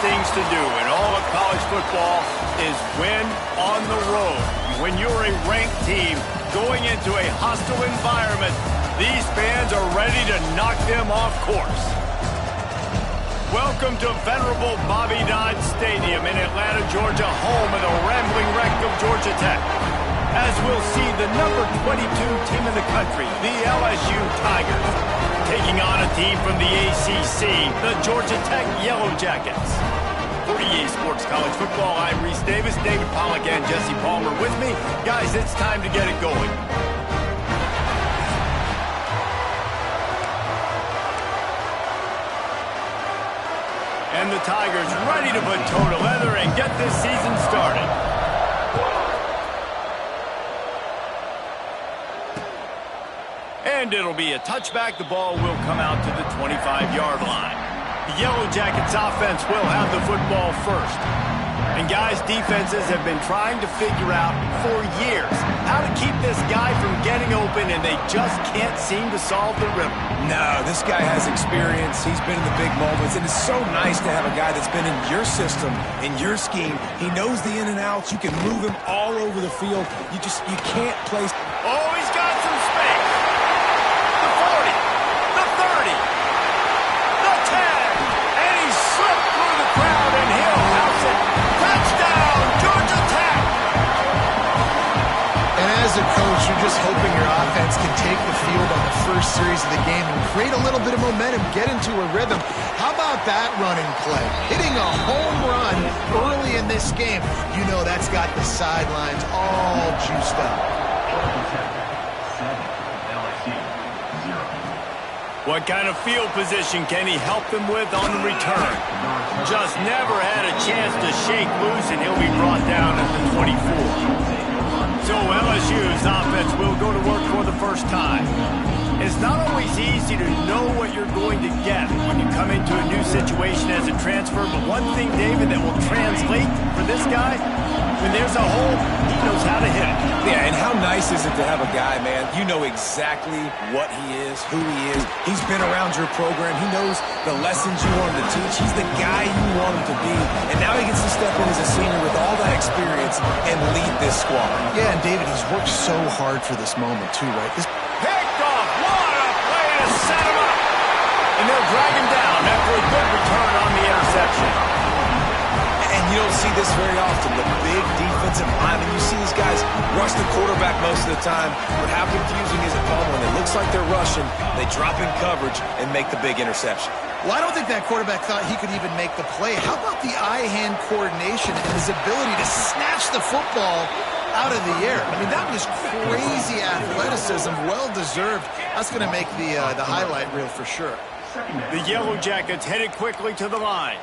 things to do in all of college football is win on the road. When you're a ranked team going into a hostile environment, these fans are ready to knock them off course. Welcome to venerable Bobby Dodd Stadium in Atlanta, Georgia, home of the rambling wreck of Georgia Tech. As we'll see the number 22 team in the country, the LSU Tigers, taking on a team from the ACC, the Georgia Tech Yellow Jackets. For EA Sports College Football, I'm Reese Davis, David Pollack, and Jesse Palmer with me. Guys, it's time to get it going. And the Tigers ready to put toe to leather and get this season started. And it'll be a touchback. The ball will come out to the 25-yard line. The Yellow Jackets offense will have the football first. And guys, defenses have been trying to figure out for years how to keep this guy from getting open, and they just can't seem to solve the riddle. No, this guy has experience. He's been in the big moments, and it's so nice to have a guy that's been in your system, in your scheme. He knows the in and outs. You can move him all over the field. You can't place. Oh, he's got some space. The 40, the 30, the 10, and he slipped through the crowd, and he'll house it. Touchdown, Georgia Tech! And as a coach, you're just hoping your offense can take the field on the first series of the game and create a little bit of momentum, get into a rhythm. How about that running play? Hitting a home run early in this game. You know that's got the sidelines all juiced up. What kind of field position can he help them with on the return? Just never had a chance to shake loose, and he'll be brought down at the 24. So LSU's offense will go to work for the first time. It's not always easy to know what you're going to get when you come into a new situation as a transfer, but one thing, David, that will translate for this guy, when there's a hole, he knows how to hit it. Yeah, and how nice is it to have a guy, man? You know exactly what he is, who he is. He's been around your program. He knows the lessons you want him to teach. He's the guy you want him to be. And now he gets to step in as a senior with all that experience and lead this squad. Yeah, and David, he's worked so hard for this moment, too, right? Picked off. What a play to set him up. And they'll drag him down after a good return on the interception. And you don't see this very often, the big defensive linemen. You see these guys rush the quarterback most of the time, but how confusing is it, Paul, when it looks like they're rushing, they drop in coverage and make the big interception? Well, I don't think that quarterback thought he could even make the play. How about the eye-hand coordination and his ability to snatch the football out of the air? I mean, that was crazy athleticism, well-deserved. That's going to make the highlight reel for sure. The Yellow Jackets headed quickly to the line.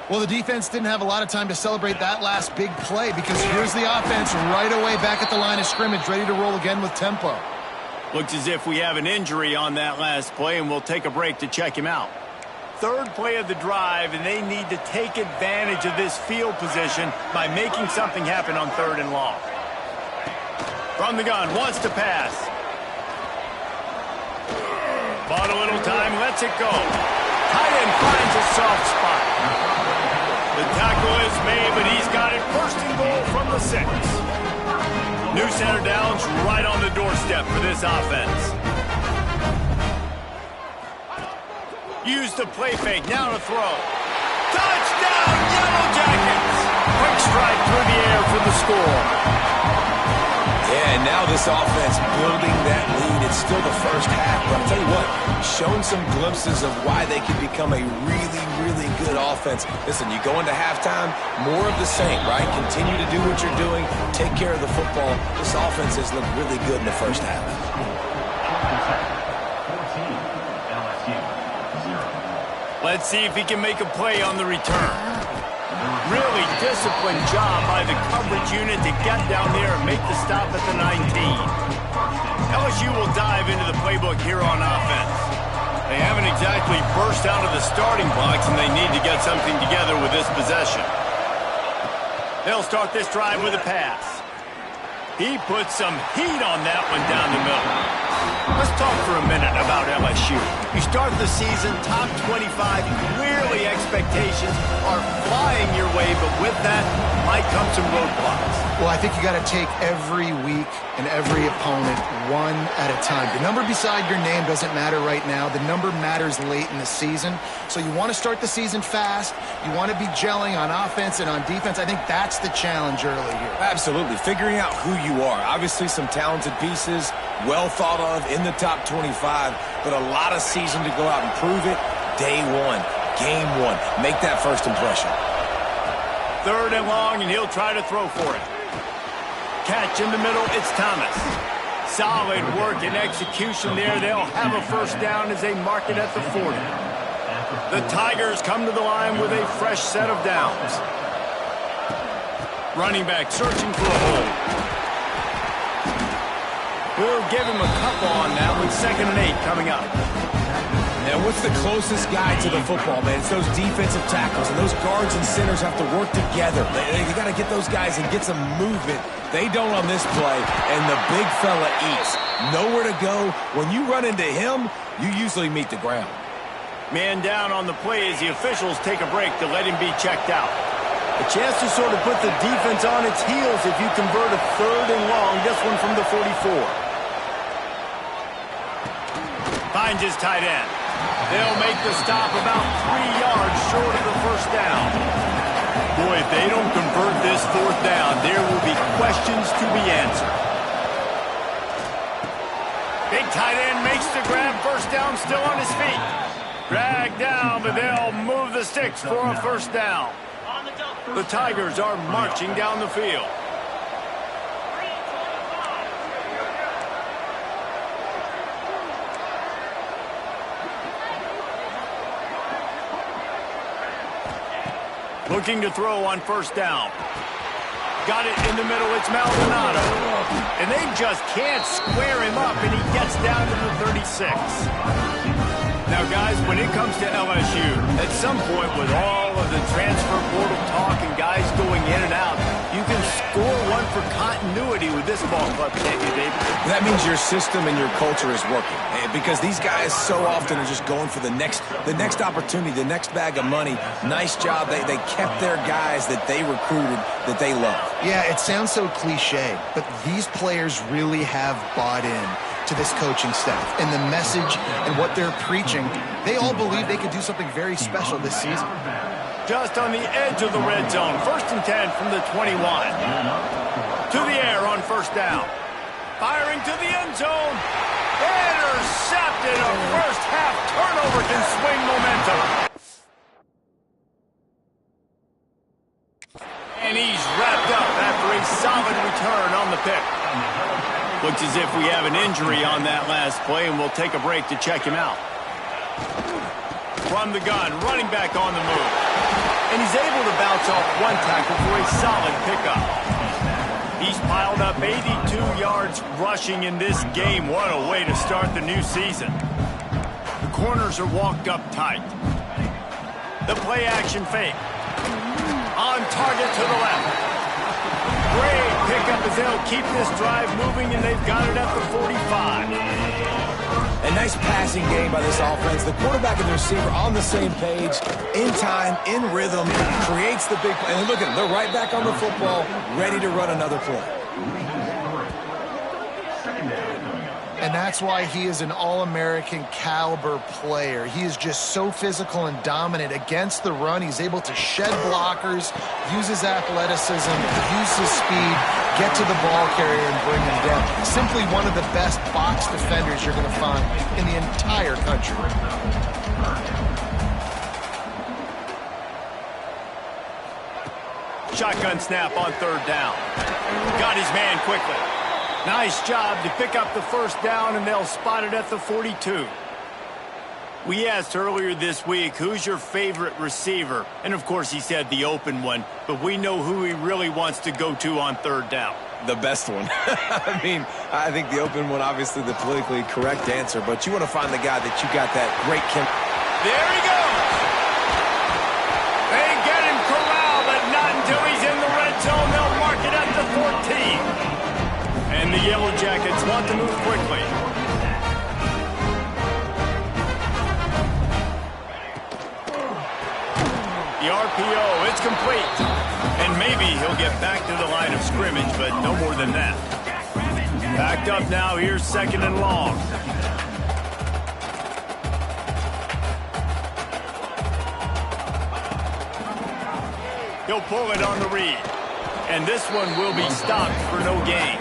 Well, the defense didn't have a lot of time to celebrate that last big play because here's the offense right away back at the line of scrimmage, ready to roll again with tempo. Looks as if we have an injury on that last play, and we'll take a break to check him out. Third play of the drive, and they need to take advantage of this field position by making something happen on 3rd and long. From the gun, wants to pass. Bought a little time, lets it go. Tight end finds a soft spot. The tackle is made, but he's got it first and goal from the 6. New center downs right on the doorstep for this offense. Use the play fake, now to throw. Touchdown, Yellow Jackets! Quick strike through the air for the score. Yeah, and now this offense building that lead. It's still the first half, but I'll tell you what, showing some glimpses of why they can become a really, really good offense. Listen, you go into halftime, more of the same, right? Continue to do what you're doing, take care of the football. This offense has looked really good in the first half. Let's see if he can make a play on the return. Really disciplined job by the coverage unit to get down there and make the stop at the 19. LSU will dive into the playbook here on offense. They haven't exactly burst out of the starting blocks, and they need to get something together with this possession. They'll start this drive with a pass. He put some heat on that one down the middle. Let's talk for a minute about LSU. You start the season top 25, clearly Clearly, expectations are flying your way, but with that might come some roadblocks. Well, I think you got to take every week and every opponent one at a time. The number beside your name doesn't matter right now. The number matters late in the season. So you want to start the season fast. You want to be gelling on offense and on defense. I think that's the challenge early here. Absolutely. Figuring out who you are. Obviously some talented pieces, well thought of in the top 25, but a lot of season to go out and prove it. Day one, game one. Make that first impression. 3rd and long, and he'll try to throw for it. Catch in the middle, it's Thomas. Solid work and execution there. They'll have a first down as they mark it at the 40. The Tigers come to the line with a fresh set of downs. Running back searching for a hole. We'll give him a couple on that with 2nd and 8 coming up. Now, what's the closest guy to the football, man? It's those defensive tackles, and those guards and centers have to work together. They got to get those guys and get some movement. They don't on this play, and the big fella eats. Nowhere to go. When you run into him, you usually meet the ground. Man down on the play as the officials take a break to let him be checked out. A chance to sort of put the defense on its heels if you convert a 3rd and long, this one from the 44. Finds his tight end. They'll make the stop about 3 yards short of the first down. Boy, if they don't convert this 4th down, there will be questions to be answered. Big tight end makes the grab, first down, still on his feet. Dragged down, but they'll move the sticks for a first down. The Tigers are marching down the field. Looking to throw on first down. Got it in the middle, it's Maldonado. And they just can't square him up, and he gets down to the 36. Now, guys, when it comes to LSU, at some point with all of the transfer portal talk and guys going in and out, you can score one for continuity with this ball club, can't you, David? That means your system and your culture is working, because these guys so often are just going for the next opportunity, the next bag of money. Nice job. They kept their guys that they recruited, that they love. Yeah, it sounds so cliche, but these players really have bought in to this coaching staff and the message and what they're preaching. They all believe they could do something very special this season. Just on the edge of the red zone. 1st and 10 from the 21. To the air on first down. Firing to the end zone. Intercepted. A first half turnover can swing momentum. And he's wrapped up after a solid return on the pick. Looks as if we have an injury on that last play, and we'll take a break to check him out. From the gun, running back on the move. And he's able to bounce off one tackle for a solid pickup. He's piled up 82 yards rushing in this game. What a way to start the new season. The corners are walked up tight. The play action fake. On target to the left. Great pickup as they'll keep this drive moving, and they've got it at the 45. A nice passing game by this offense. The quarterback and the receiver on the same page, in time, in rhythm, creates the big play. And look at them. They're right back on the football, ready to run another play. And that's why he is an All-American caliber player. He is just so physical and dominant against the run. He's able to shed blockers, use his athleticism, use his speed, get to the ball carrier and bring him down. Simply one of the best box defenders you're going to find in the entire country. Shotgun snap on 3rd down. Got his man quickly. Nice job to pick up the first down, and they'll spot it at the 42. We asked earlier this week, who's your favorite receiver? And, of course, he said the open one, but we know who he really wants to go to on 3rd down. The best one. I mean, I think the open one, obviously the politically correct answer, but you want to find the guy that you got that great There he goes. They get him corralled, but not until he's in the red zone. They'll mark it at the 14. And the Yellow Jackets want to move quickly. the RPO. It's complete. And maybe he'll get back to the line of scrimmage, but no more than that. Backed up now. Here's 2nd and long. He'll pull it on the read. And this one will be stopped for no gain.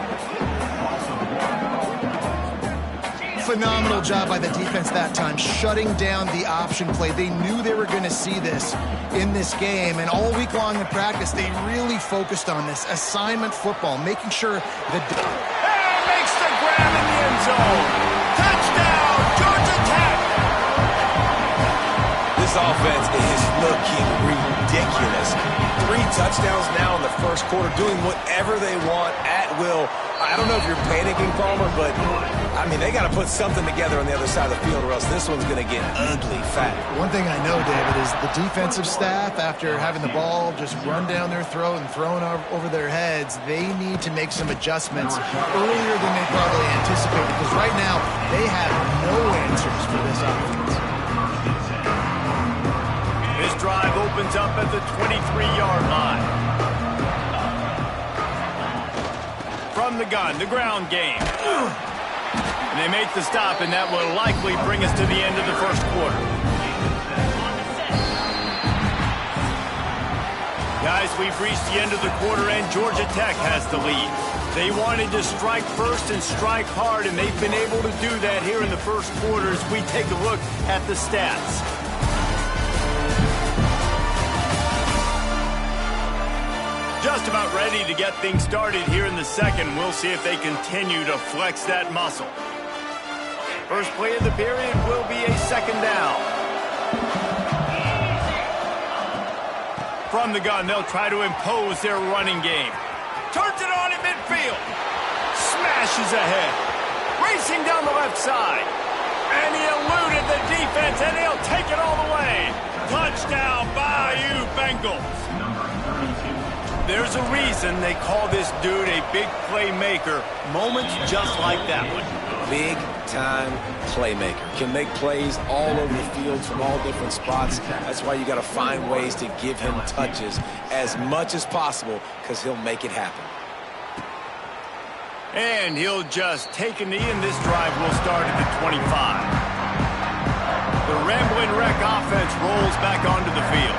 Phenomenal job by the defense that time, shutting down the option play. They knew they were going to see this in this game, and all week long in practice, they really focused on this assignment football, making sure that... And makes the grab in the end zone. Touchdown, Georgia Tech! This offense is looking ridiculous. 3 touchdowns now in the first quarter, doing whatever they want at will. I don't know if you're panicking, Palmer, but, I mean, they got to put something together on the other side of the field or else this one's going to get ugly fast. One thing I know, David, is the defensive staff, after having the ball just run down their throat and thrown over their heads, they need to make some adjustments earlier than they probably anticipate, because right now they have no answers for this offense. This drive opens up at the 23-yard line. From the gun, the ground game. And they make the stop, and that will likely bring us to the end of the first quarter. Guys, we've reached the end of the quarter, and Georgia Tech has the lead. They wanted to strike first and strike hard, and they've been able to do that here in the first quarter as we take a look at the stats. Just about ready to get things started here in the second. We'll see if they continue to flex that muscle. First play of the period will be a 2nd down. From the gun, they'll try to impose their running game. Turns it on in midfield. Smashes ahead. Racing down the left side. And he eluded the defense, and he'll take it all the way. Touchdown, Bayou Bengals. There's a reason they call this dude a big playmaker. Moments just like that one. Big-time playmaker. Can make plays all over the field from all different spots. That's why you got to find ways to give him touches as much as possible, because he'll make it happen. And he'll just take a knee, and this drive will start at the 25. The Ramblin' Wreck offense rolls back onto the field.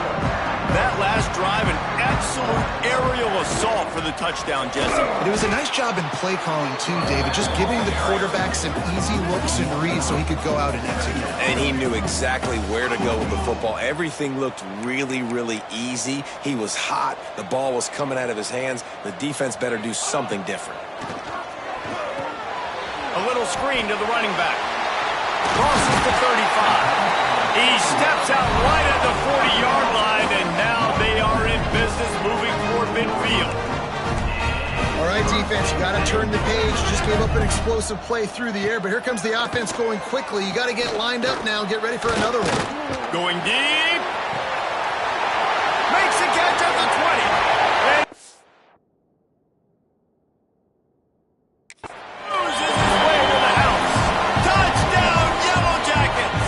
That last drive, an absolute aerial assault for the touchdown, Jesse. It was a nice job in play calling, too, David, just giving the quarterback some easy looks and reads so he could go out and execute. And he knew exactly where to go with the football. Everything looked really, really easy. He was hot. The ball was coming out of his hands. The defense better do something different. A little screen to the running back. Crosses the 35. He steps out right at the 40-yard line, and now they are in business moving toward midfield. All right, defense, you got to turn the page. Just gave up an explosive play through the air, but here comes the offense going quickly. You got to get lined up now and get ready for another one. Going deep. Makes the catch at the 20. And loses his way to the house. Touchdown, Yellow Jackets.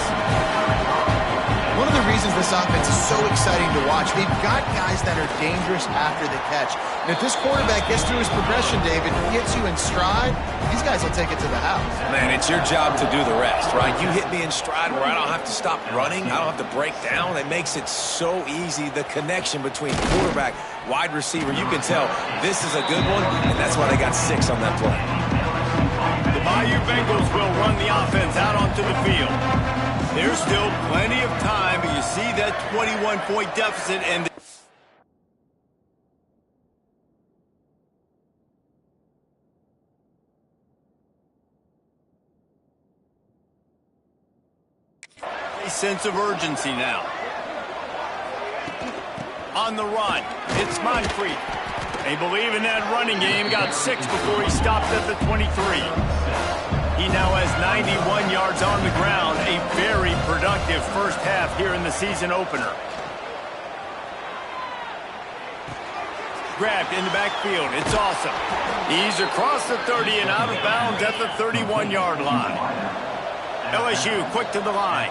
One of the reasons this offense is so exciting to watch, they've got guys that are dangerous after the catch. And if this quarterback gets through his progression, David, he hits you in stride, these guys will take it to the house. Man, it's your job to do the rest, right? You hit me in stride where I don't have to stop running. I don't have to break down. It makes it so easy, the connection between quarterback, wide receiver. You can tell this is a good one, and that's why they got 6 on that play. The Bayou Bengals will run the offense out onto the field. There's still plenty of time, but you see that 21-point deficit, and a sense of urgency now. On the run, it's Moncrief. They believe in that running game. Got 6 before he stopped at the 23. He now has 91 yards on the ground. A very productive first half here in the season opener. Grabbed in the backfield. It's awesome. He's across the 30 and out of bounds at the 31-yard line. LSU quick to the line.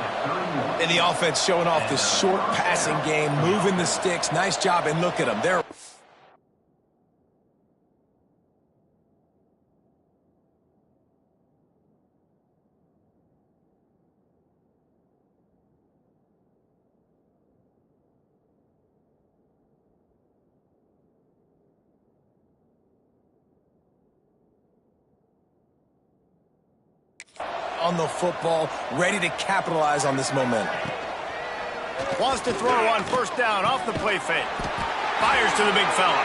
And the offense showing off the short passing game, moving the sticks. Nice job, and look at them. They're on the football, ready to capitalize on this momentum. Wants to throw on first down off the play fake. Fires to the big fella.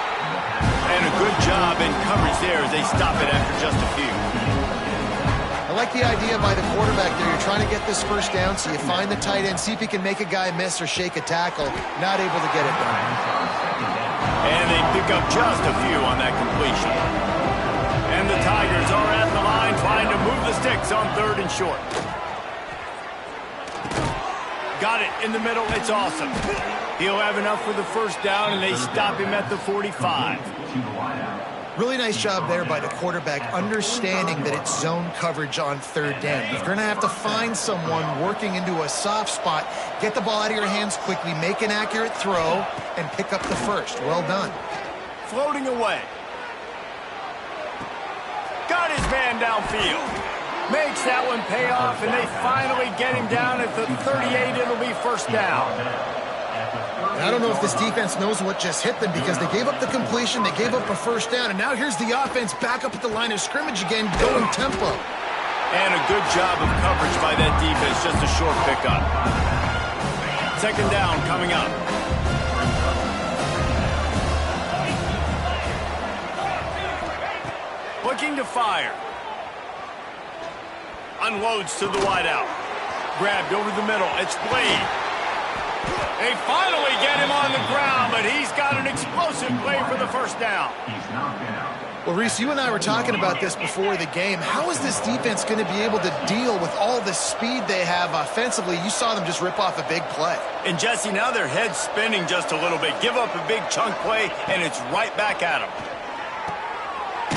And a good job in coverage there as they stop it after just a few. I like the idea by the quarterback there. You're trying to get this first down, so you find the tight end, see if he can make a guy miss or shake a tackle. Not able to get it done. And they pick up just a few on that completion. And the Tigers are at the line trying to move the sticks on 3rd and short. Got it in the middle. It's awesome. He'll have enough for the first down, and they stop him at the 45. Really nice job there by the quarterback, understanding that it's zone coverage on 3rd down. You're going to have to find someone working into a soft spot, get the ball out of your hands quickly, make an accurate throw, and pick up the first. Well done. Floating away. Got his man downfield. Makes that one pay off, and they finally get him down at the 38. It'll be first down. I don't know if this defense knows what just hit them because they gave up the completion, they gave up a first down, and now here's the offense back up at the line of scrimmage again, going tempo. And a good job of coverage by that defense, just a short pickup. 2nd down coming up. Looking to fire. Unloads to the wideout. Grabbed over the middle. It's Blade. They finally get him on the ground, but he's got an explosive play for the first down. Well, Reese, you and I were talking about this before the game. How is this defense going to be able to deal with all the speed they have offensively? You saw them just rip off a big play. And, Jesse, now their head's spinning just a little bit. Give up a big chunk play, and it's right back at them.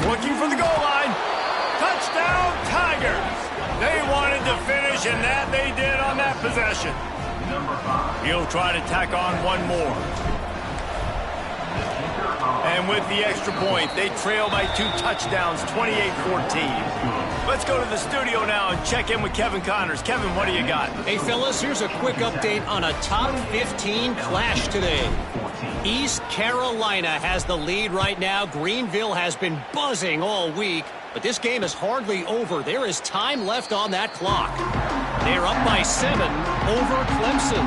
Looking for the goal line. Touchdown, Tigers. They wanted to finish, and that they did on that possession. He'll try to tack on one more. And with the extra point, they trail by 2 touchdowns, 28-14. Let's go to the studio now and check in with Kevin Connors. Kevin, what do you got? Hey, fellas, here's a quick update on a top 15 clash today. East Carolina has the lead right now. Greenville has been buzzing all week, but this game is hardly over. There is time left on that clock. They're up by 7 over Clemson.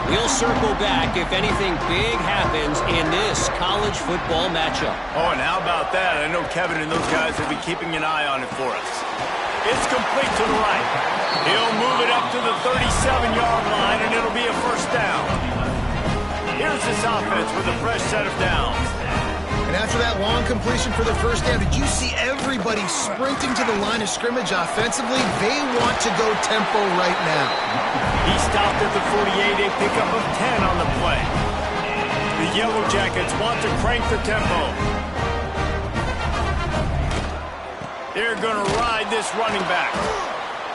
We'll circle back if anything big happens in this college football matchup. Oh, and how about that? I know Kevin and those guys will be keeping an eye on it for us. It's complete to the right. He'll move it up to the 37-yard line, and it'll be a first down. Here's this offense with a fresh set of downs. And after that long completion for the first down, did you see everybody sprinting to the line of scrimmage offensively? They want to go tempo right now. He stopped at the 48, a pickup of 10 on the play. The Yellow Jackets want to crank the tempo. They're going to ride this running back.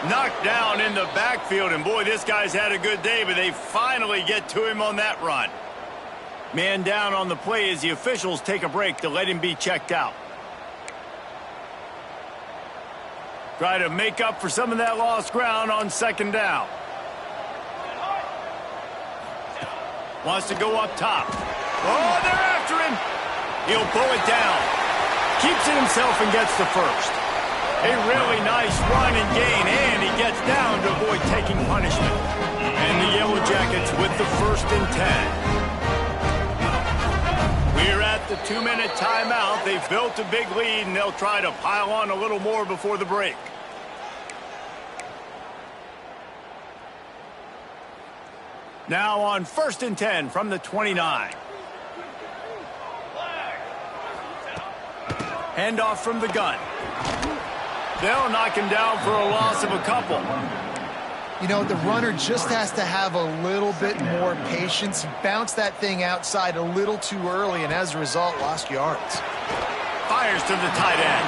Knocked down in the backfield, and boy, this guy's had a good day, but they finally get to him on that run. Man down on the play as the officials take a break to let him be checked out. Try to make up for some of that lost ground on 2nd down. Wants to go up top. Oh, they're after him. He'll pull it down. Keeps it himself and gets the first. A really nice run and gain, and he gets down to avoid taking punishment. And the Yellow Jackets with the 1st and 10. We're at the 2-minute timeout. They've built a big lead, and they'll try to pile on a little more before the break. Now on 1st and 10 from the 29. Handoff from the gun. They'll knock him down for a loss of a couple. You know, the runner just has to have a little bit more patience. He bounced that thing outside a little too early, and as a result, lost yards. Fires to the tight end.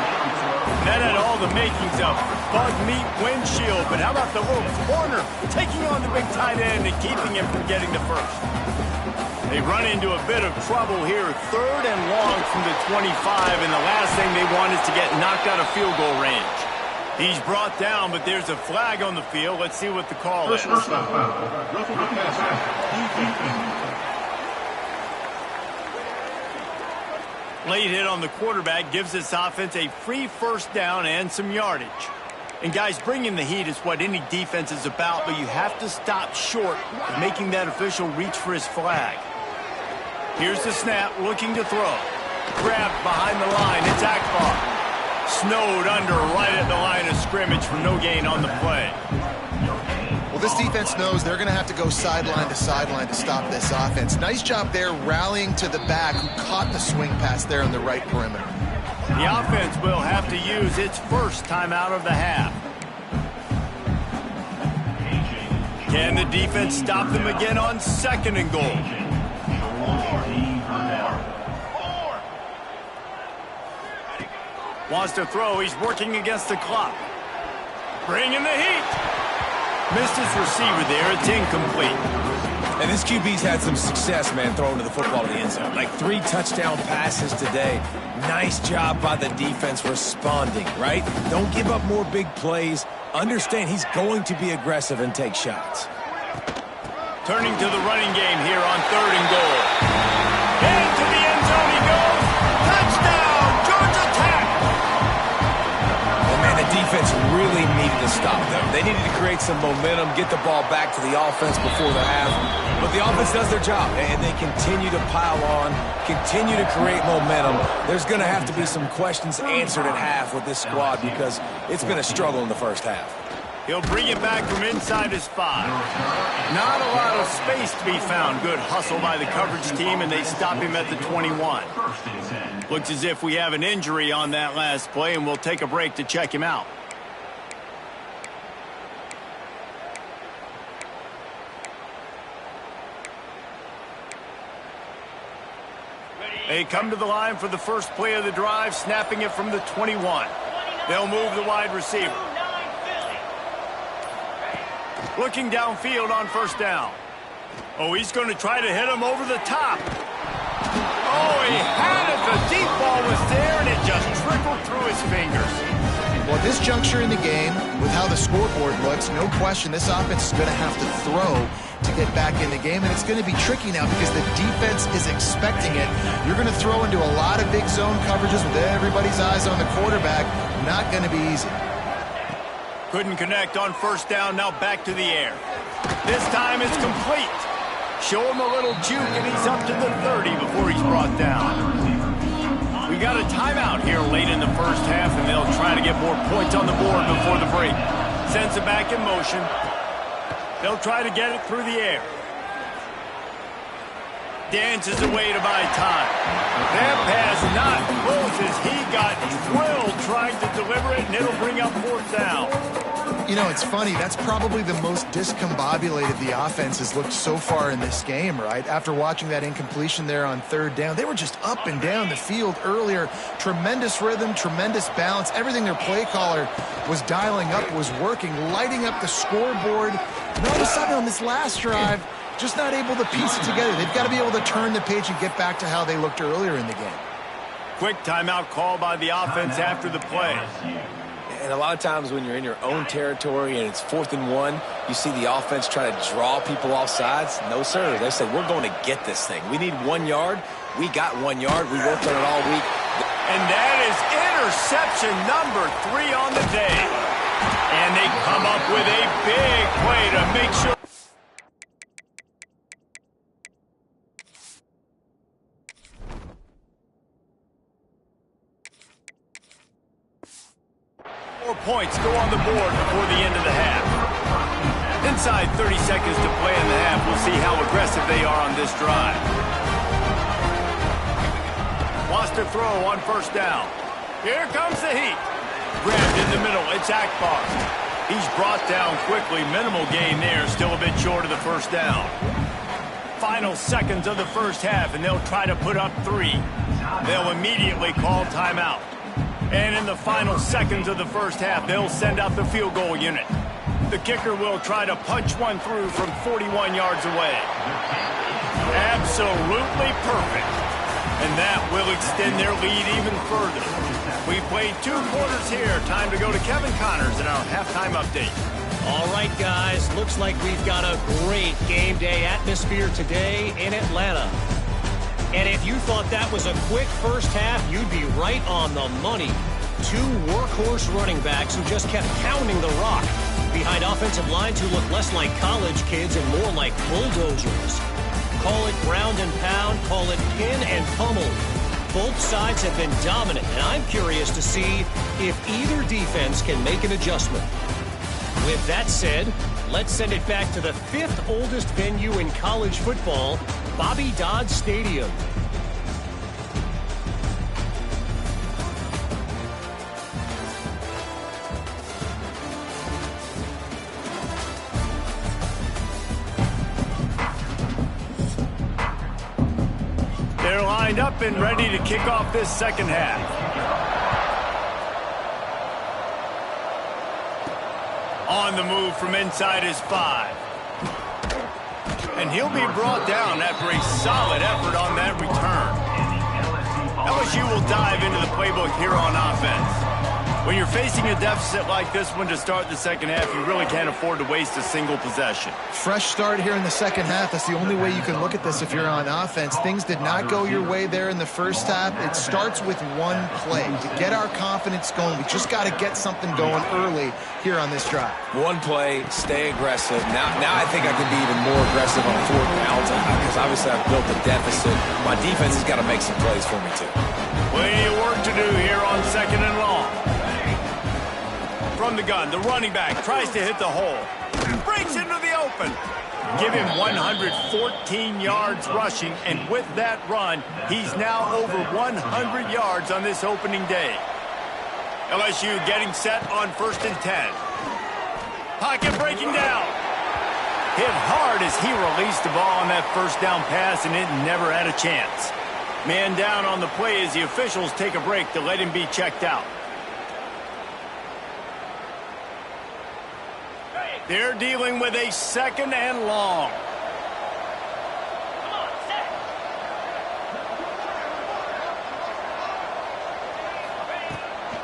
That had all the makings of bug meat windshield, but how about the little corner taking on the big tight end and keeping him from getting the first? They run into a bit of trouble here, 3rd and long from the 25, and the last thing they want is to get knocked out of field goal range. He's brought down, but there's a flag on the field. Let's see what the call is. Late hit on the quarterback gives this offense a free first down and some yardage. And guys, bringing the heat is what any defense is about, but you have to stop short of making that official reach for his flag. Here's the snap, looking to throw. Grabbed behind the line, it's Akbar. Snowed under right at the line of scrimmage for no gain on the play. Well, this defense knows they're going to have to go sideline to stop this offense. Nice job there rallying to the back who caught the swing pass there on the right perimeter. The offense will have to use its first timeout of the half. Can the defense stop them again on 2nd and goal? Wants to throw. He's working against the clock. Bringing the heat. Missed his receiver there. It's incomplete. And this QB's had some success, man, throwing to the football to the end zone. Like 3 touchdown passes today. Nice job by the defense responding, right? Don't give up more big plays. Understand he's going to be aggressive and take shots. Turning to the running game here on 3rd and goal. Into the end zone he goes. Touchdown, Georgia Tech. And man, the defense really needed to stop them. They needed to create some momentum, get the ball back to the offense before the half. But the offense does their job, and they continue to pile on, continue to create momentum. There's going to have to be some questions answered at half with this squad because it's been a struggle in the first half. He'll bring it back from inside his 5. Not a lot of space to be found. Good hustle by the coverage team, and they stop him at the 21. Looks as if we have an injury on that last play, and we'll take a break to check him out. They come to the line for the first play of the drive, snapping it from the 21. They'll move the wide receiver. Looking downfield on 1st down. Oh, he's going to try to hit him over the top. Oh, he had it. The deep ball was there, and it just trickled through his fingers. Well, this juncture in the game, with how the scoreboard looks, no question this offense is going to have to throw to get back in the game, and it's going to be tricky now because the defense is expecting it. You're going to throw into a lot of big zone coverages with everybody's eyes on the quarterback. Not going to be easy. Couldn't connect on 1st down, now back to the air. This time it's complete. Show him a little juke, and he's up to the 30 before he's brought down. We got a timeout here late in the first half, and they'll try to get more points on the board before the break. Sends it back in motion. They'll try to get it through the air. Dances away to buy time. That pass not close as he got drilled trying to deliver it, and it'll bring up 4th down. You know, it's funny. That's probably the most discombobulated the offense has looked so far in this game, right? After watching that incompletion there on 3rd down, they were just up and down the field earlier. Tremendous rhythm, tremendous balance. Everything their play caller was dialing up was working, lighting up the scoreboard. And all of a sudden on this last drive, just not able to piece it together. They've got to be able to turn the page and get back to how they looked earlier in the game. Quick timeout call by the offense after the play. And a lot of times when you're in your own territory and it's 4th and 1, you see the offense try to draw people off sides. No, sir. They said, we're going to get this thing. We need 1 yard. We got 1 yard. We worked on it all week. And that is interception number 3 on the day. And they come up with a big play to make sure. Points go on the board before the end of the half. Inside 30 seconds to play in the half. We'll see how aggressive they are on this drive. Wants to throw on 1st down. Here comes the heat. Grabbed in the middle. It's Akbar. He's brought down quickly. Minimal gain there. Still a bit short of the 1st down. Final seconds of the first half, and they'll try to put up 3. They'll immediately call timeout. And in the final seconds of the first half, they'll send out the field goal unit. The kicker will try to punch one through from 41 yards away. Absolutely perfect. And that will extend their lead even further. We've played 2 quarters here. Time to go to Kevin Connors in our halftime update. All right, guys. Looks like we've got a great game day atmosphere today in Atlanta. And if you thought that was a quick first half, you'd be right on the money. 2 workhorse running backs who just kept pounding the rock behind offensive lines who look less like college kids and more like bulldozers. Call it ground and pound, call it pin and pummel. Both sides have been dominant, and I'm curious to see if either defense can make an adjustment. With that said, let's send it back to the 5th oldest venue in college football, Bobby Dodd Stadium. They're lined up and ready to kick off this second half. On the move from inside his 5. And he'll be brought down after a solid effort on that return. LSU will dive into the playbook here on offense. When you're facing a deficit like this one to start the second half, you really can't afford to waste a single possession. Fresh start here in the second half. That's the only way you can look at this if you're on offense. Things did not go your way there in the first half. It starts with one play. To get our confidence going, we just got to get something going early here on this drive. One play, stay aggressive. Now I think I can be even more aggressive on 4th downs because obviously I've built a deficit. My defense has got to make some plays for me too. Plenty of work to do here on 2nd and long. From the gun, the running back tries to hit the hole. Breaks into the open. Give him 114 yards rushing, and with that run, he's now over 100 yards on this opening day. LSU getting set on 1st and 10. Pocket breaking down. Hit hard as he released the ball on that first down pass, and it never had a chance. Man down on the play as the officials take a break to let him be checked out. They're dealing with a 2nd and long.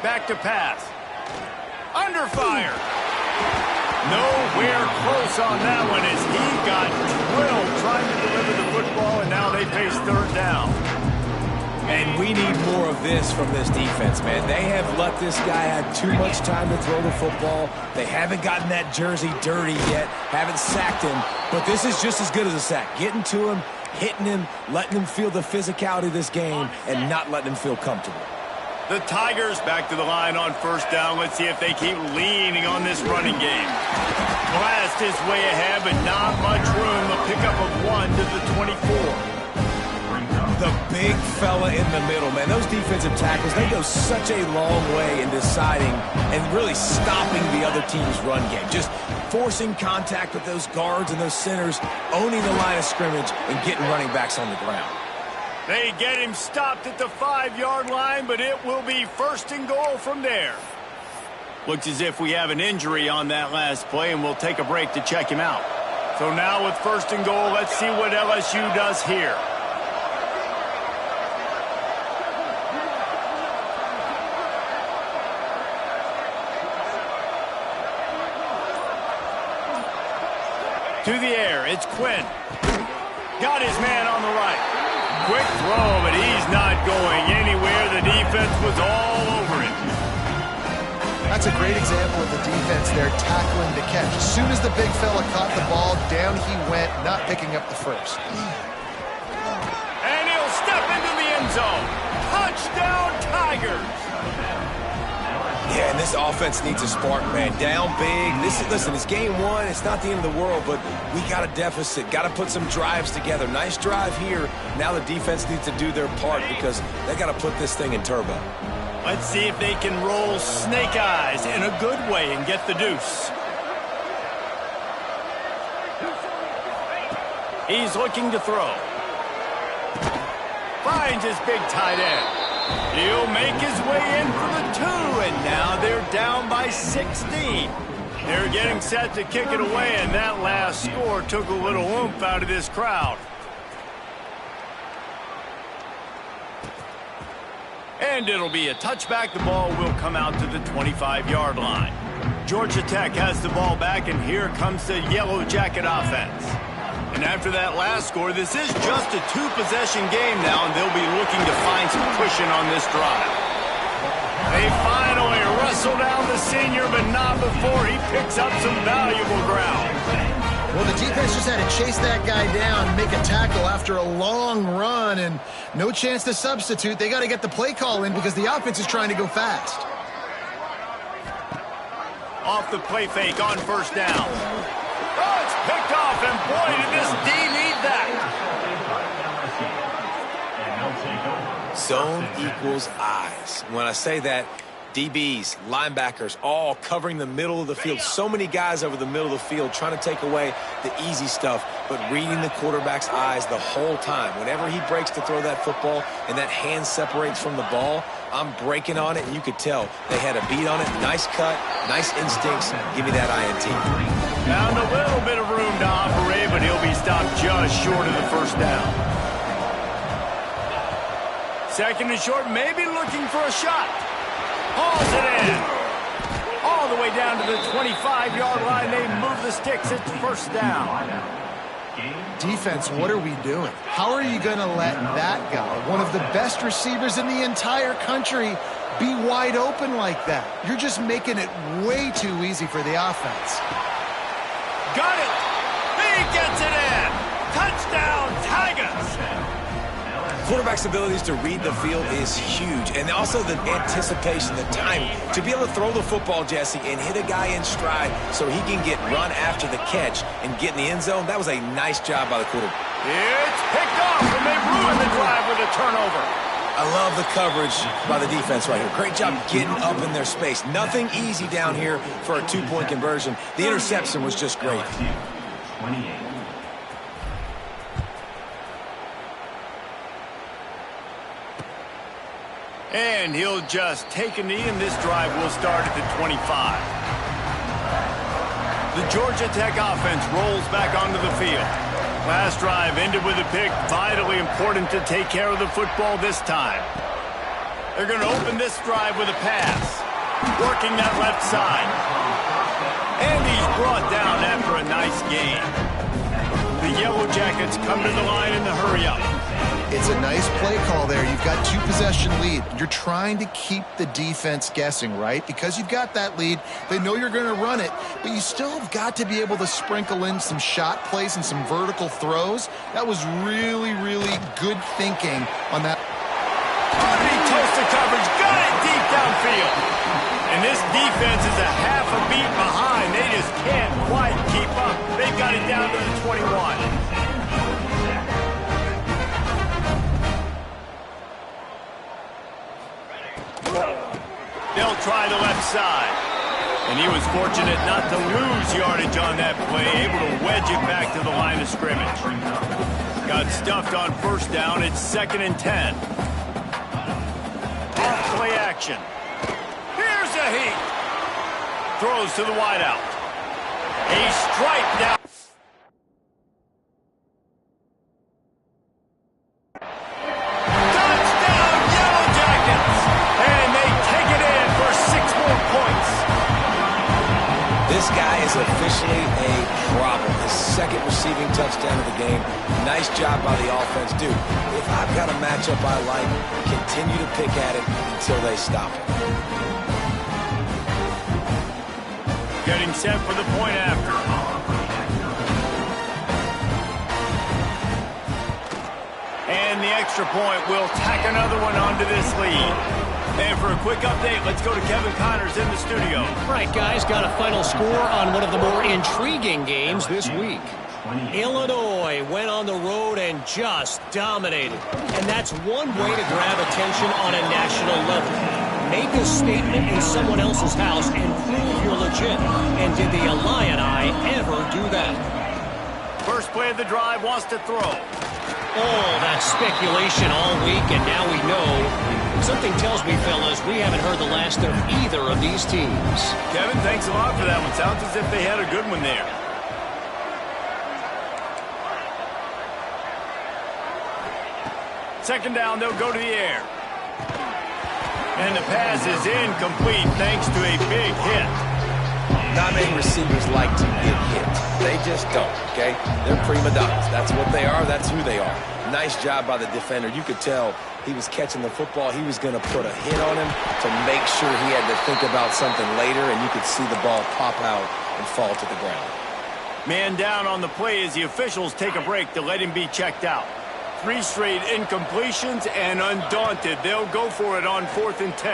Back to pass. Under fire. Nowhere close on that one as he got drilled trying to deliver the football, and now they face 3rd down. And we need more of this from this defense, man. They have let this guy have too much time to throw the football. They haven't gotten that jersey dirty yet, haven't sacked him. But this is just as good as a sack. Getting to him, hitting him, letting him feel the physicality of this game, and not letting him feel comfortable. The Tigers back to the line on 1st down. Let's see if they keep leaning on this running game. Blast is way ahead, but not much room. A pickup of 1 to the 24. The big fella in the middle, man. Those defensive tackles, they go such a long way in deciding and really stopping the other team's run game. Just forcing contact with those guards and those centers, owning the line of scrimmage, and getting running backs on the ground. They get him stopped at the 5-yard line, but it will be 1st and goal from there. Looks as if we have an injury on that last play, and we'll take a break to check him out. So now with 1st and goal, let's see what LSU does here. To the air, it's Quinn. Got his man on the right. Quick throw, but he's not going anywhere. The defense was all over him. That's a great example of the defense there tackling the catch. As soon as the big fella caught the ball, down he went, not picking up the first. And he'll step into the end zone. Touchdown, Tigers. Yeah, and this offense needs a spark, man. Down big. Listen, it's game 1. It's not the end of the world, but we got a deficit. Got to put some drives together. Nice drive here. Now the defense needs to do their part because they got to put this thing in turbo. Let's see if they can roll snake eyes in a good way and get the deuce. He's looking to throw. Finds his big tight end. He'll make his way in for the 2, and now they're down by 16. They're getting set to kick it away, and that last score took a little oomph out of this crowd. And it'll be a touchback. The ball will come out to the 25-yard line. Georgia Tech has the ball back, and here comes the Yellow Jacket offense. And after that last score, this is just a 2-possession game now, and they'll be looking to find some cushion on this drive. They finally wrestle down the senior, but not before he picks up some valuable ground. Well, the defense just had to chase that guy down and make a tackle after a long run, and no chance to substitute. They got to get the play call in because the offense is trying to go fast. Off the play fake on first down. Oh, it's picked off, and boy, did this D need that. Zone equals eyes. When I say that, DBs, linebackers, all covering the middle of the field. So many guys over the middle of the field trying to take away the easy stuff, but reading the quarterback's eyes the whole time. Whenever he breaks to throw that football and that hand separates from the ball, I'm breaking on it, and you could tell they had a beat on it. Nice cut, nice instincts. Give me that INT. Found a little bit of room to operate, but he'll be stopped just short of the first down. Second and short, maybe looking for a shot. Hauls it in. All the way down to the 25-yard line. They move the sticks. It's first down. Defense, what are we doing? How are you going to let that guy, one of the best receivers in the entire country, be wide open like that? You're just making it way too easy for the offense. Got it. He gets it in. Touchdown, Tigers. Quarterback's abilities to read the field is huge, and also the anticipation, the time to be able to throw the football, Jesse, and hit a guy in stride so he can get run after the catch and get in the end zone. That was a nice job by the quarterback. It's picked off, and they ruin the drive with a turnover. I love the coverage by the defense right here. Great job getting up in their space. Nothing easy down here for a 2-point conversion. The interception was just great. 28. And he'll just take a knee, and this drive will start at the 25. The Georgia Tech offense rolls back onto the field. Last drive ended with a pick. Vitally important to take care of the football this time. They're going to open this drive with a pass. Working that left side. And he's brought down after a nice gain. The Yellow Jackets come to the line in the hurry-up. It's a nice play call there. You've got 2-possession lead. You're trying to keep the defense guessing, right? Because you've got that lead. They know you're going to run it, but you still have got to be able to sprinkle in some shot plays and some vertical throws. That was really, really good thinking on that. He toasted coverage, got it deep downfield. And this defense is a half a beat behind. They just can't quite keep up. They've got it down to the 21. They'll try the left side. And he was fortunate not to lose yardage on that play, able to wedge it back to the line of scrimmage. Got stuffed on first down. It's 2nd and 10. Off play action. Here's a heat. Throws to the wideout. A strike down. This guy is officially a problem. His 2nd receiving touchdown of the game. Nice job by the offense. Dude, if I've got a matchup I like, continue to pick at it until they stop it. Getting set for the point after. And the extra point will tack another one onto this lead. And for a quick update, let's go to Kevin Connors in the studio. Right, guys, got a final score on one of the more intriguing games this week. Illinois went on the road and just dominated. And that's one way to grab attention on a national level. Make a statement in someone else's house and prove you're legit. And did the Illini ever do that? First play of the drive, wants to throw. Oh, that speculation all week, and now we know Something tells me, fellas, we haven't heard the last of either of these teams. Kevin, thanks a lot for that one. Sounds as if they had a good one there. Second down, they'll go to the air. And the pass is incomplete thanks to a big hit. Not many receivers like to get hit. They just don't, okay? They're prima donnas. That's what they are. That's who they are. Nice job by the defender. You could tell he was catching the football. He was going to put a hit on him to make sure he had to think about something later, and you could see the ball pop out and fall to the ground. Man down on the play as the officials take a break to let him be checked out. 3 straight incompletions, and undaunted, they'll go for it on 4th and 10.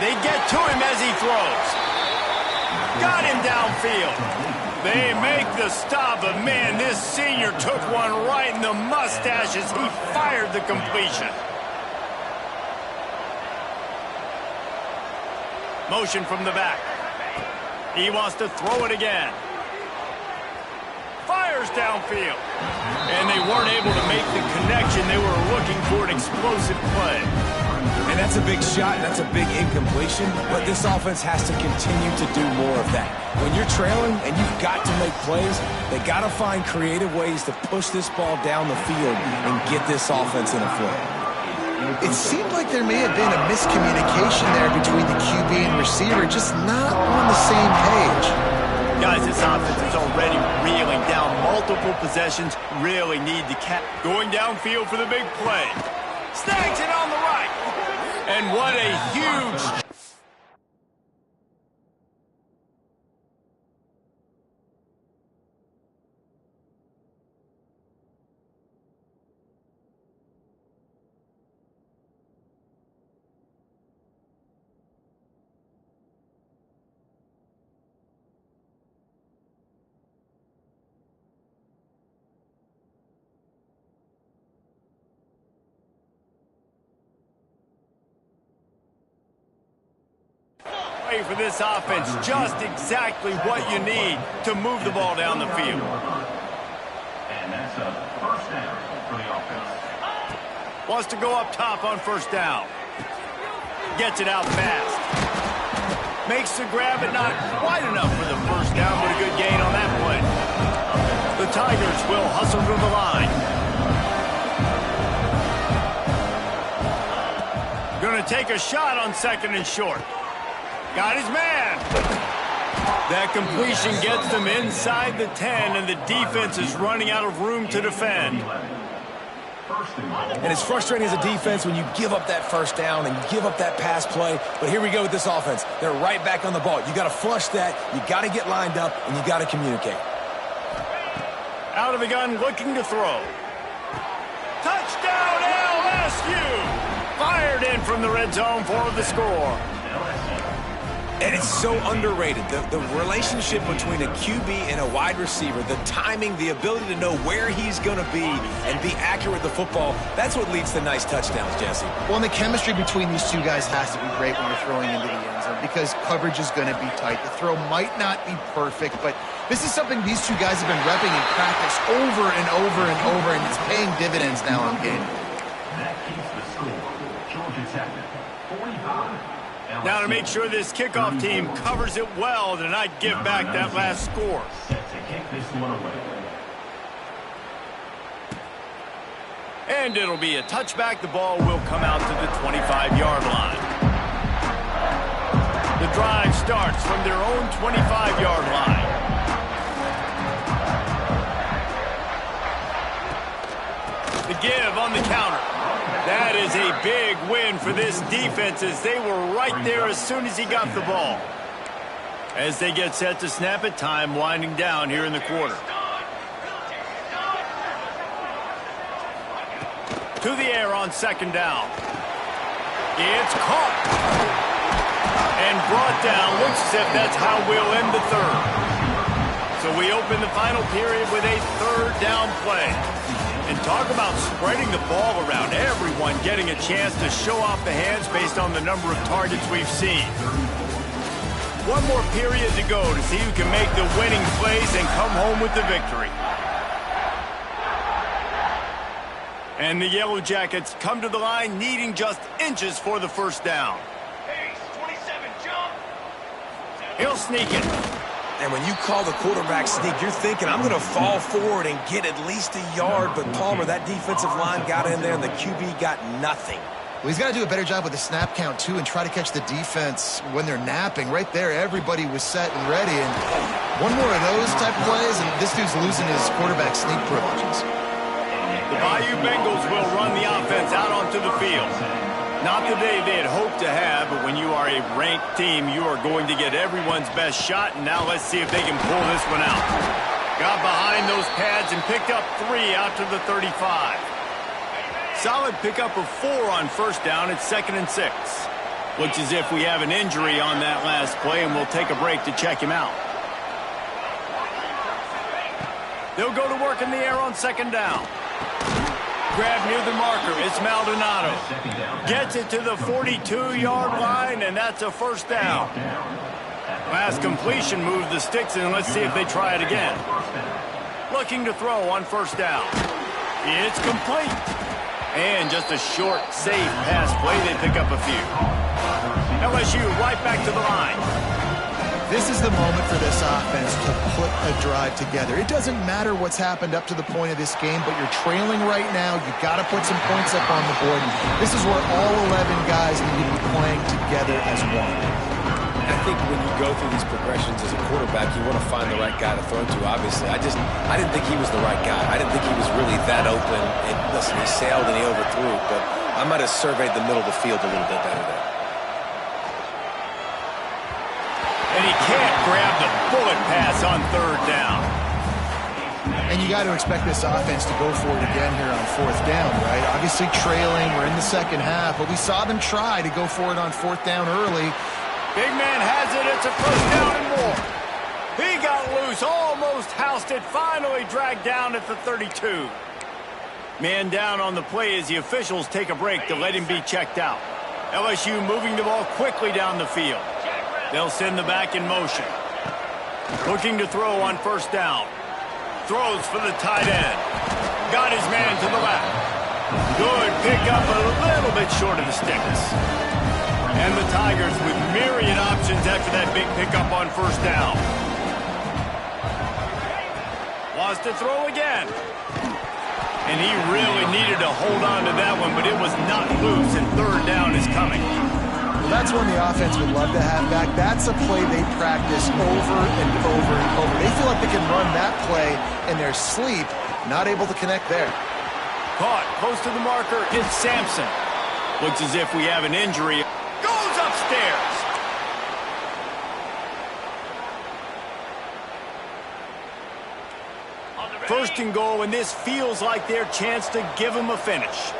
They get to him as he throws. Got him downfield. They make the stop, but man, this senior took one right in the mustache as he fired the completion. Motion from the back. He wants to throw it again. Fires downfield. And they weren't able to make the connection. They were looking for an explosive play. And that's a big shot, and that's a big incompletion, but this offense has to continue to do more of that. When you're trailing and you've got to make plays, they got to find creative ways to push this ball down the field and get this offense in a flow. It seemed like there may have been a miscommunication there between the QB and receiver, just not on the same page. Guys, this offense is already reeling down. Multiple possessions really need to catch. Going downfield for the big play. Snags it on the right. And what a huge... for this offense, just exactly what you need to move the ball down the field. And that's a first down for the offense. Wants to go up top on first down. Gets it out fast. Makes the grab, but not quite enough for the first down, but a good gain on that play. The Tigers will hustle to the line. Going to take a shot on 2nd and short. Got his man. That completion gets them inside the 10, and the defense is running out of room to defend. And it's frustrating as a defense when you give up that first down and you give up that pass play. But here we go with this offense. They're right back on the ball. You got to flush that. You got to get lined up, and you got to communicate. Out of the gun, looking to throw. Touchdown, LSU! Fired in from the red zone for the score. And it's so underrated. The relationship between a QB and a wide receiver, the timing, the ability to know where he's going to be and be accurate with the football, that's what leads to nice touchdowns, Jesse. Well, and the chemistry between these two guys has to be great when you're throwing into the end zone because coverage is going to be tight. The throw might not be perfect, but this is something these two guys have been repping in practice over and over and over, and it's paying dividends now in game. That keeps the score. Georgia Tech, 45. Now to make sure this kickoff team covers it well to not give back that last score. Set to kick this one away. And it'll be a touchback. The ball will come out to the 25-yard line. The drive starts from their own 25-yard line. The give on the counter. That is a big win for this defense as they were right there as soon as he got the ball. As they get set to snap it, time winding down here in the quarter. To the air on 2nd down. It's caught. And brought down. Looks as if that's how we'll end the 3rd. So we open the final period with a 3rd down play. And talk about spreading the ball around. Everyone getting a chance to show off the hands based on the number of targets we've seen. One more period to go to see who can make the winning plays and come home with the victory. And the Yellow Jackets come to the line needing just inches for the first down. Pace, 27, jump. He'll sneak it. And when you call the quarterback sneak, you're thinking, I'm going to fall forward and get at least a yard. But Palmer, that defensive line got in there, and the QB got nothing. Well, he's got to do a better job with the snap count, too, and try to catch the defense when they're napping. Right there, everybody was set and ready. And one more of those type plays, and this dude's losing his quarterback sneak privileges. The Bayou Bengals will run the offense out onto the field. Not the day they had hoped to have, but when you are a ranked team, you are going to get everyone's best shot, and now let's see if they can pull this one out. Got behind those pads and picked up 3 out to the 35. Solid pickup of 4 on first down. It's 2nd and 6. Looks as if we have an injury on that last play, and we'll take a break to check him out. They'll go to work in the air on 2nd down. Grab near the marker. It's Maldonado. Gets it to the 42-yard line, and that's a first down. Last completion moved the sticks, and let's see if they try it again. Looking to throw on first down. It's complete. And just a short, safe pass play. They pick up a few. LSU right back to the line. This is the moment for this offense to put a drive together. It doesn't matter what's happened up to the point of this game, but you're trailing right now. You've got to put some points up on the board. This is where all 11 guys need to be playing together as one. I think when you go through these progressions as a quarterback, you want to find the right guy to throw to, obviously. I didn't think he was the right guy. I didn't think he was really that open. And listen, he sailed and he overthrew it, but I might have surveyed the middle of the field a little bit better there. And he can't grab the bullet pass on 3rd down. And you got to expect this offense to go for it again here on 4th down, right? Obviously trailing, we're in the second half, but we saw them try to go for it on 4th down early. Big man has it. It's a first down and more. He got loose, almost housed it, finally dragged down at the 32. Man down on the play as the officials take a break to let him be checked out. LSU moving the ball quickly down the field. They'll send the back in motion. Looking to throw on first down. Throws for the tight end. Got his man to the left. Good pickup, a little bit short of the sticks. And the Tigers with myriad options after that big pickup on first down. Wants to throw again. And he really needed to hold on to that one, but it was not loose, and 3rd down is coming. That's one the offense would love to have back. That's a play they practice over and over and over. They feel like they can run that play in their sleep, not able to connect there. Caught close to the marker. It's Sampson. Looks as if we have an injury. Goes upstairs. First and goal, and this feels like their chance to give them a finish.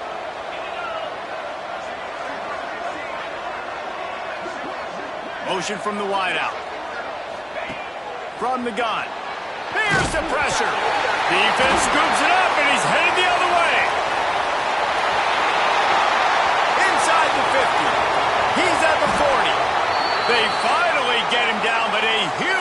Motion from the wideout. From the gun. Here's the pressure. Defense scoops it up, and he's headed the other way. Inside the 50. He's at the 40. They finally get him down, but a huge...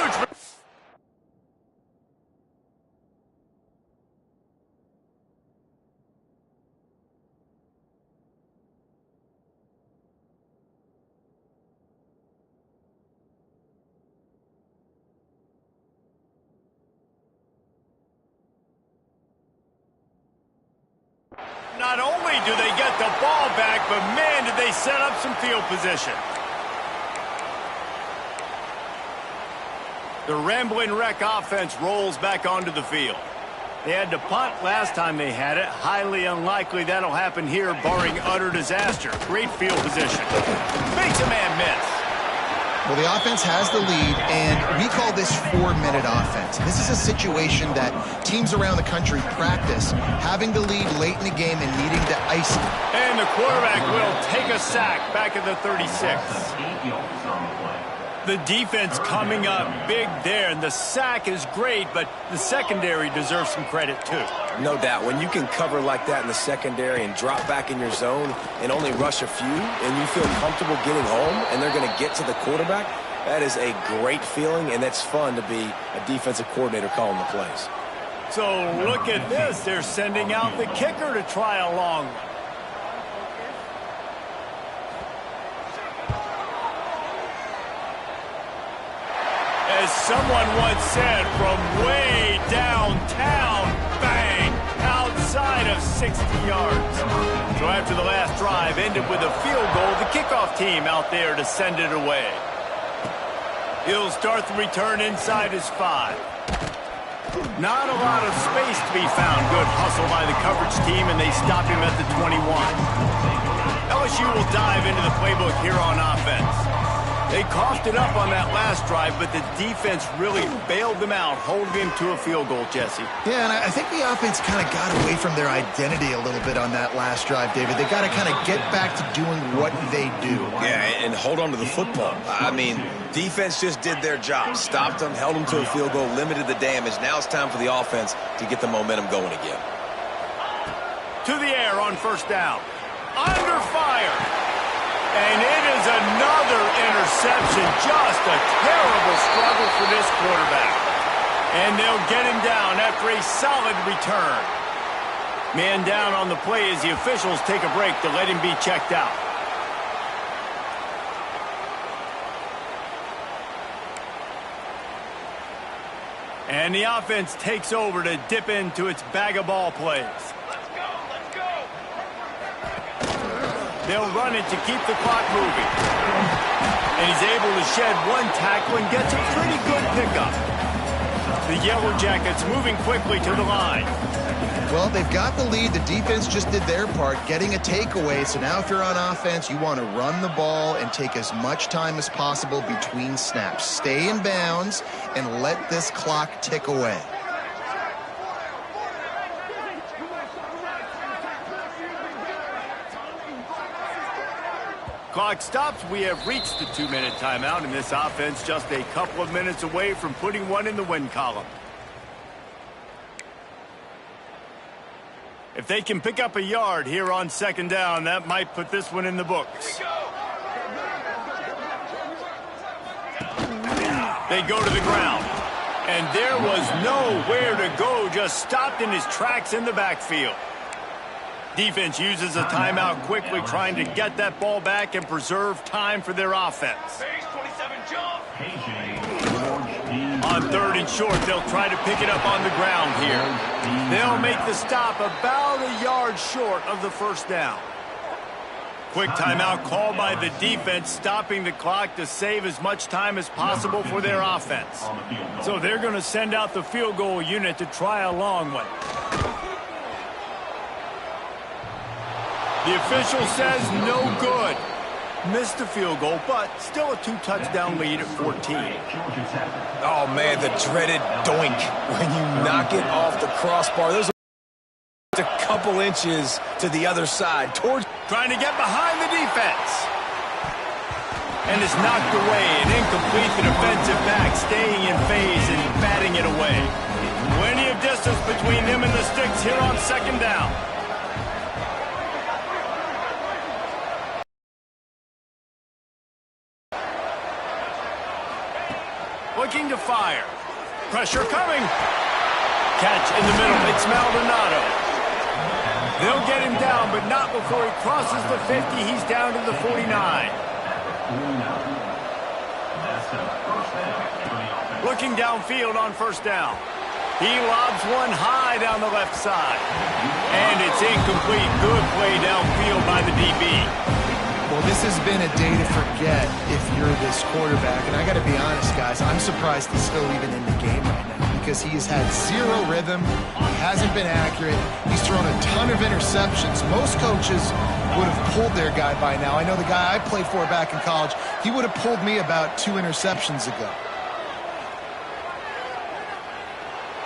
Not only do they get the ball back, but man, did they set up some field position. The Ramblin' Wreck offense rolls back onto the field. They had to punt last time they had it. Highly unlikely that'll happen here, barring utter disaster. Great field position. Makes a man miss. Well, the offense has the lead, and we call this 4-minute offense. This is a situation that teams around the country practice, having the lead late in the game and needing to ice it. And the quarterback will take a sack back at the 36. The defense coming up big there, and the sack is great, but the secondary deserves some credit too. No doubt. When you can cover like that in the secondary and drop back in your zone and only rush a few, and you feel comfortable getting home, and they're going to get to the quarterback, that is a great feeling, and it's fun to be a defensive coordinator calling the plays. So look at this. They're sending out the kicker to try a long one. As someone once said, from way downtown, bang, outside of 60 yards. So after the last drive ended with a field goal, the kickoff team out there to send it away. He'll start the return inside his 5. Not a lot of space to be found. Good hustle by the coverage team, and they stop him at the 21. LSU will dive into the playbook here on offense. They coughed it up on that last drive, but the defense really bailed them out, holding him to a field goal, Jesse. Yeah, and I think the offense kind of got away from their identity a little bit on that last drive, David. They got to kind of get back to doing what they do. Yeah, and hold on to the football. I mean, defense just did their job. Stopped them, held them to a field goal, limited the damage. Now it's time for the offense to get the momentum going again. To the air on first down. Under fire. And it is another interception. Just a terrible struggle for this quarterback. And they'll get him down after a solid return. Man down on the play as the officials take a break to let him be checked out. And the offense takes over to dip into its bag of ball plays. They'll run it to keep the clock moving. And he's able to shed one tackle and gets a pretty good pickup. The Yellow Jackets moving quickly to the line. Well, they've got the lead. The defense just did their part, getting a takeaway. So now if you're on offense, you want to run the ball and take as much time as possible between snaps. Stay in bounds and let this clock tick away. Clock stops. We have reached the 2-minute timeout, and this offense just a couple of minutes away from putting one in the win column. If they can pick up a yard here on second down, that might put this one in the books. They go to the ground, and there was nowhere to go, just stopped in his tracks in the backfield. Defense uses a timeout quickly, trying to get that ball back and preserve time for their offense. On 3rd and short, they'll try to pick it up on the ground here. They'll make the stop about a yard short of the first down. Quick timeout called by the defense, stopping the clock to save as much time as possible for their offense. So they're going to send out the field goal unit to try a long one. The official says no good. Missed the field goal, but still a 2-touchdown lead at 14. Oh, man, the dreaded doink when you knock it off the crossbar. There's a couple inches to the other side. Trying to get behind the defense. And it's knocked away and incomplete. The defensive back staying in phase and batting it away. Plenty of distance between them and the sticks here on second down. Looking to fire. Pressure coming. Catch in the middle. It's Maldonado. They'll get him down, but not before he crosses the 50. He's down to the 49. Looking downfield on first down. He lobs one high down the left side. And it's incomplete. Good play downfield by the DB. Well, this has been a day to forget if you're this quarterback. And I got to be honest, guys, I'm surprised he's still even in the game right now because he has had zero rhythm. He hasn't been accurate. He's thrown a ton of interceptions. Most coaches would have pulled their guy by now. I know the guy I played for back in college, he would have pulled me about 2 interceptions ago.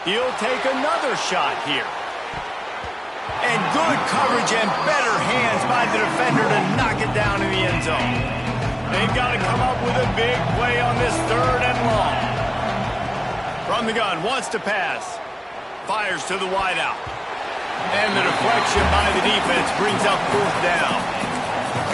He'll take another shot here. And good coverage and better hands by the defender to knock it down in the end zone. They've got to come up with a big play on this 3rd and long. From the gun, wants to pass. Fires to the wideout. And the deflection by the defense brings up 4th down.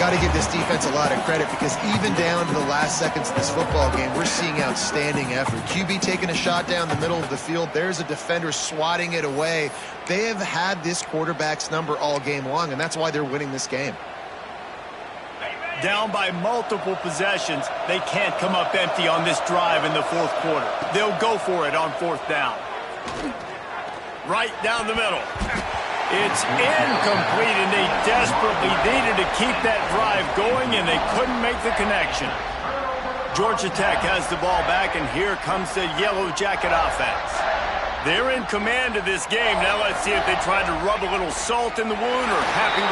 Got to give this defense a lot of credit because even down to the last seconds of this football game, we're seeing outstanding effort. QB taking a shot down the middle of the field. There's a defender swatting it away. They have had this quarterback's number all game long, and that's why they're winning this game. Down by multiple possessions, they can't come up empty on this drive in the fourth quarter. They'll go for it on fourth down. Right down the middle. It's incomplete, and they desperately needed to keep that drive going, and they couldn't make the connection. Georgia Tech has the ball back, and here comes the Yellow Jacket offense. They're in command of this game. Now let's see if they try to rub a little salt in the wound or happy with